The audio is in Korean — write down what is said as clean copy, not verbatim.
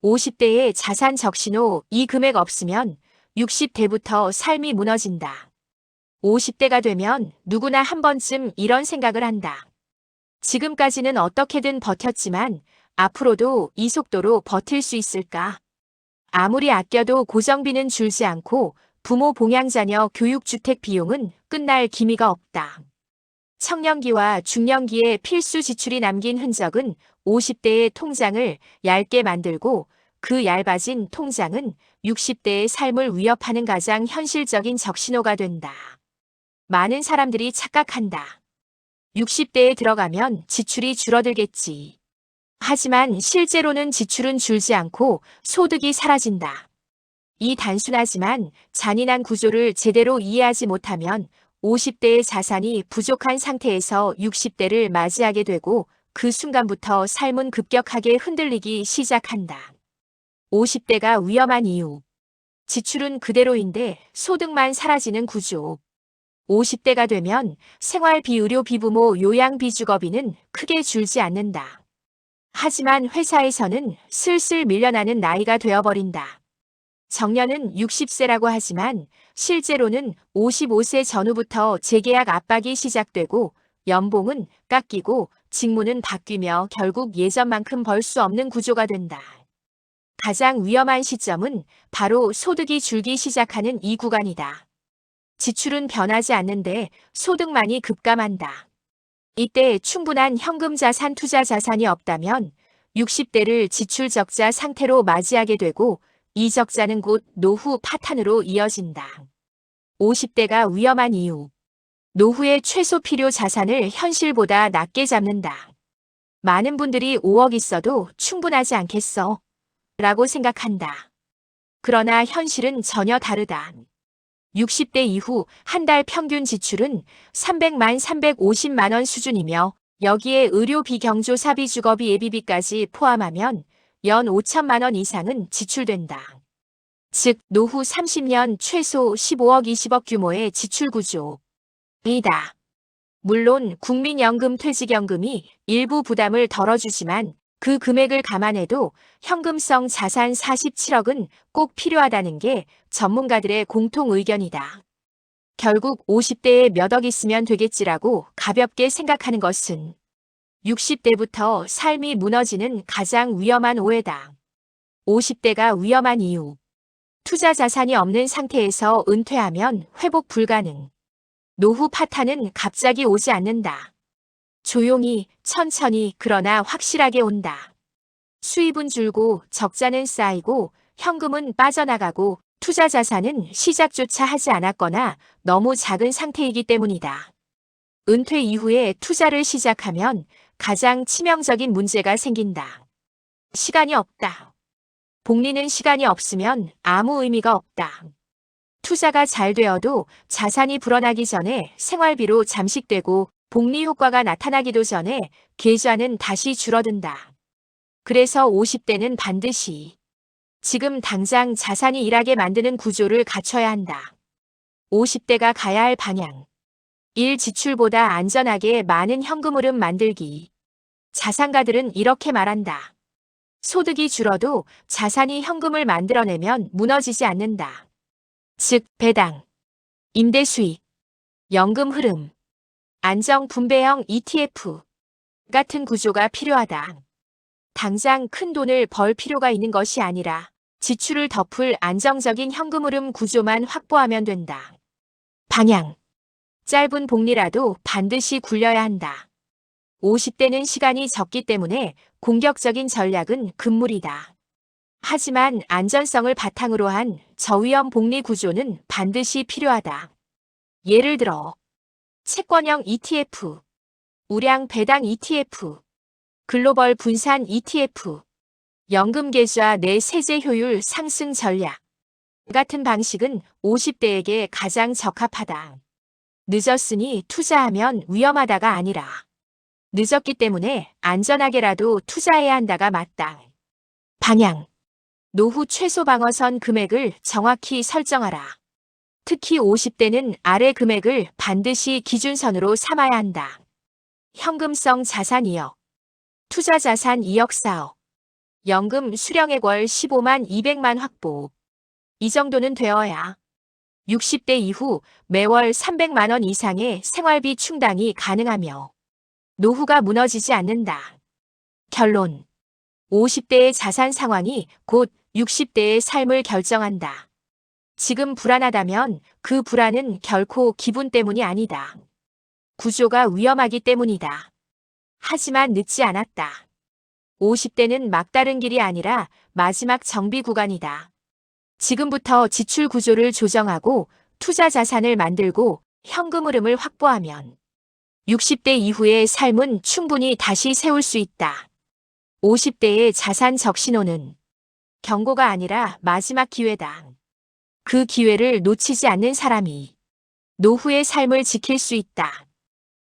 50대의 자산 적신호 이 금액 없으면 60대부터 삶이 무너진다. 50대가 되면 누구나 한 번쯤 이런 생각을 한다. 지금까지는 어떻게든 버텼지만 앞으로도 이 속도로 버틸 수 있을까? 아무리 아껴도 고정비는 줄지 않고 부모 봉양자녀 교육주택 비용은 끝날 기미가 없다. 청년기와 중년기의 필수 지출이 남긴 흔적은 50대의 통장을 얇게 만들고 그 얇아진 통장은 60대의 삶을 위협하는 가장 현실적인 적신호가 된다. 많은 사람들이 착각한다. 60대에 들어가면 지출이 줄어들겠지. 하지만 실제로는 지출은 줄지 않고 소득이 사라진다. 이 단순하지만 잔인한 구조를 제대로 이해하지 못하면 50대의 자산이 부족한 상태에서 60대를 맞이하게 되고 그 순간부터 삶은 급격하게 흔들리기 시작한다. 50대가 위험한 이유. 지출은 그대로인데 소득만 사라지는 구조. 50대가 되면 생활비, 의료비, 부모 요양비, 주거비는 크게 줄지 않는다. 하지만 회사에서는 슬슬 밀려나는 나이가 되어버린다. 정년은 60세라고 하지만 실제로는 55세 전후부터 재계약 압박이 시작되고 연봉은 깎이고 직무는 바뀌며 결국 예전만큼 벌 수 없는 구조가 된다. 가장 위험한 시점은 바로 소득이 줄기 시작하는 이 구간이다. 지출은 변하지 않는데 소득만이 급감한다. 이때 충분한 현금 자산, 투자 자산이 없다면 60대를 지출 적자 상태로 맞이하게 되고 이 적자는 곧 노후 파탄으로 이어진다. 50대가 위험한 이유. 노후의 최소 필요 자산을 현실보다 낮게 잡는다. 많은 분들이 5억 있어도 충분하지 않겠어? 라고 생각한다. 그러나 현실은 전혀 다르다. 60대 이후 한 달 평균 지출은 300만 350만 원 수준이며 여기에 의료비, 경조사비, 주거비, 예비비까지 포함하면 연 5천만 원 이상은 지출된다. 즉 노후 30년 최소 15억 20억 규모의 지출 구조이다. 물론 국민연금, 퇴직연금이 일부 부담을 덜어주지만 그 금액을 감안해도 현금성 자산 47억은 꼭 필요하다는 게 전문가들의 공통 의견이다. 결국 50대에 몇 억 있으면 되겠지라고 가볍게 생각하는 것은 60대부터 삶이 무너지는 가장 위험한 오해다. 50대가 위험한 이유. 투자 자산이 없는 상태에서 은퇴하면 회복 불가능. 노후 파탄은 갑자기 오지 않는다. 조용히, 천천히, 그러나 확실하게 온다. 수입은 줄고 적자는 쌓이고 현금은 빠져나가고 투자 자산은 시작조차 하지 않았거나 너무 작은 상태이기 때문이다. 은퇴 이후에 투자를 시작하면 가장 치명적인 문제가 생긴다. 시간이 없다. 복리는 시간이 없으면 아무 의미가 없다. 투자가 잘 되어도 자산이 불어나기 전에 생활비로 잠식되고 복리 효과가 나타나기도 전에 계좌는 다시 줄어든다. 그래서 50대는 반드시 지금 당장 자산이 일하게 만드는 구조를 갖춰야 한다. 50대가 가야 할 방향. 1. 지출보다 안전하게 많은 현금 흐름 만들기. 자산가들은 이렇게 말한다. 소득이 줄어도 자산이 현금을 만들어내면 무너지지 않는다. 즉, 배당, 임대 수익, 연금 흐름, 안정 분배형 ETF 같은 구조가 필요하다. 당장 큰 돈을 벌 필요가 있는 것이 아니라 지출을 덮을 안정적인 현금 흐름 구조만 확보하면 된다. 방향. 짧은 복리라도 반드시 굴려야 한다. 50대는 시간이 적기 때문에 공격적인 전략은 금물이다. 하지만 안전성을 바탕으로 한 저위험 복리 구조는 반드시 필요하다. 예를 들어 채권형 ETF, 우량 배당 ETF, 글로벌 분산 ETF, 연금 계좌 내 세제 효율 상승 전략 같은 방식은 50대에게 가장 적합하다. 늦었으니 투자하면 위험하다가 아니라 늦었기 때문에 안전하게라도 투자해야 한다가 맞다. 방향. 노후 최소 방어선 금액을 정확히 설정하라. 특히 50대는 아래 금액을 반드시 기준선으로 삼아야 한다. 현금성 자산 2억, 투자 자산 2억 4억, 연금 수령액 월 15만 200만 확보. 이 정도는 되어야 60대 이후 매월 300만 원 이상의 생활비 충당이 가능하며 노후가 무너지지 않는다. 결론. 50대의 자산 상황이 곧 60대의 삶을 결정한다. 지금 불안하다면 그 불안은 결코 기분 때문이 아니다. 구조가 위험하기 때문이다. 하지만 늦지 않았다. 50대는 막다른 길이 아니라 마지막 정비 구간이다. 지금부터 지출 구조를 조정하고 투자 자산을 만들고 현금 흐름을 확보하면 60대 이후의 삶은 충분히 다시 세울 수 있다. 50대의 자산 적신호는 경고가 아니라 마지막 기회다. 그 기회를 놓치지 않는 사람이 노후의 삶을 지킬 수 있다.